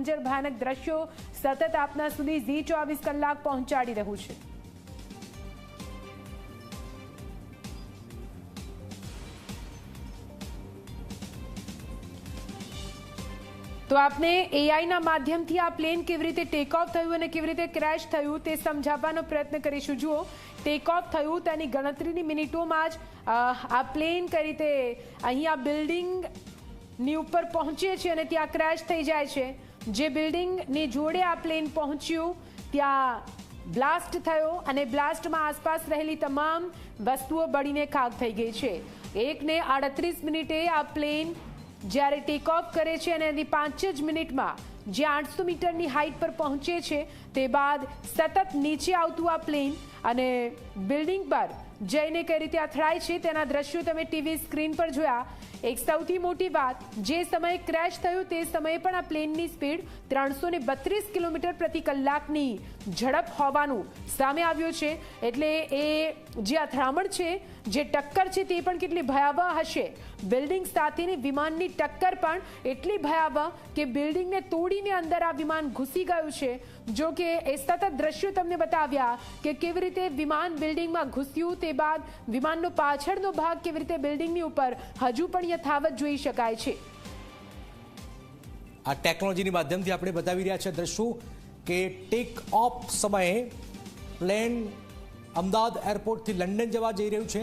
ભયાનક દ્રશ્યો સતત આપના સુધી ઝી24 કલાક પહોંચાડી રહ્યું છે। તો આપને એઆઈના માધ્યમથી આ પ્લેન કેવી રીતે ટેક ઓફ થયું અને કેવી રીતે ક્રેશ થયું તે સમજાવવાનો પ્રયત્ન કરીશું। જુઓ, ટેક ઓફ થયું તેની ગણતરીની મિનિટોમાં જ આ પ્લેન કઈ રીતે અહીંયા બિલ્ડિંગની ઉપર પહોંચે છે અને ત્યાં ક્રેશ થઈ જાય છે। જે બિલ્ડિંગની જોડે આ પ્લેન પહોંચ્યું ત્યાં બ્લાસ્ટ થયો અને બ્લાસ્ટમાં આસપાસ રહેલી તમામ વસ્તુઓ બળીને ખાક થઈ ગઈ છે। 1:38 મિનિટે આ પ્લેન જ્યારે ટેક ઓફ કરે છે અને એની 5 જ મિનિટમાં જે 800 મીટરની હાઈટ પર પહોંચે છે તે બાદ સતત નીચે આવતું આ પ્લેન અને બિલ્ડિંગ પર જઈને કઈ રીતે અથડાય છે તેના દ્રશ્યો તમે ટીવી સ્ક્રીન પર જોયા। એક સૌથી મોટી વાત, જે સમયે ક્રેશ થયું તે સમયે પણ આ પ્લેનની સ્પીડ 332 કિલોમીટર પ્રતિ કલાકની ઝડપ હોવાનું સામે આવ્યું છે। એટલે એ જે અથડામણ છે, જે ટક્કર છે તે પણ કેટલી ભયાવહ હશે। બિલ્ડિંગ સાથેની વિમાનની ટક્કર પણ એટલી ભયાવહ કે બિલ્ડિંગને તોડીને અંદર આ વિમાન ઘૂસી ગયું છે। જો કે એ સતત દ્રશ્યો તમને બતાવ્યા કે કેવી રીતે વિમાન બિલ્ડિંગમાં ઘૂસ્યું, તે બાદ વિમાનનો પાછળનો ભાગ કેવી રીતે બિલ્ડિંગની ઉપર હજુ પણ યથાવત જોઈ શકાય છે। આ ટેકનોલોજીની માધ્યમથી આપણે બતાવી રહ્યા છે દ્રશ્યો કે ટેક ઓફ સમયે પ્લેન અમદાવાદ એરપોર્ટથી લંડન જવા જઈ રહ્યું છે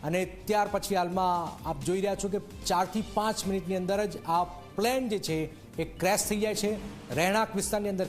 અને ત્યાર પછી હાલમાં આપ જોઈ રહ્યા છો કે 4 થી 5 મિનિટની અંદર જ આ પ્લેન જે છે એ ક્રેશ થઈ જાય છે। રહેણાંક વિસ્તારની અંદર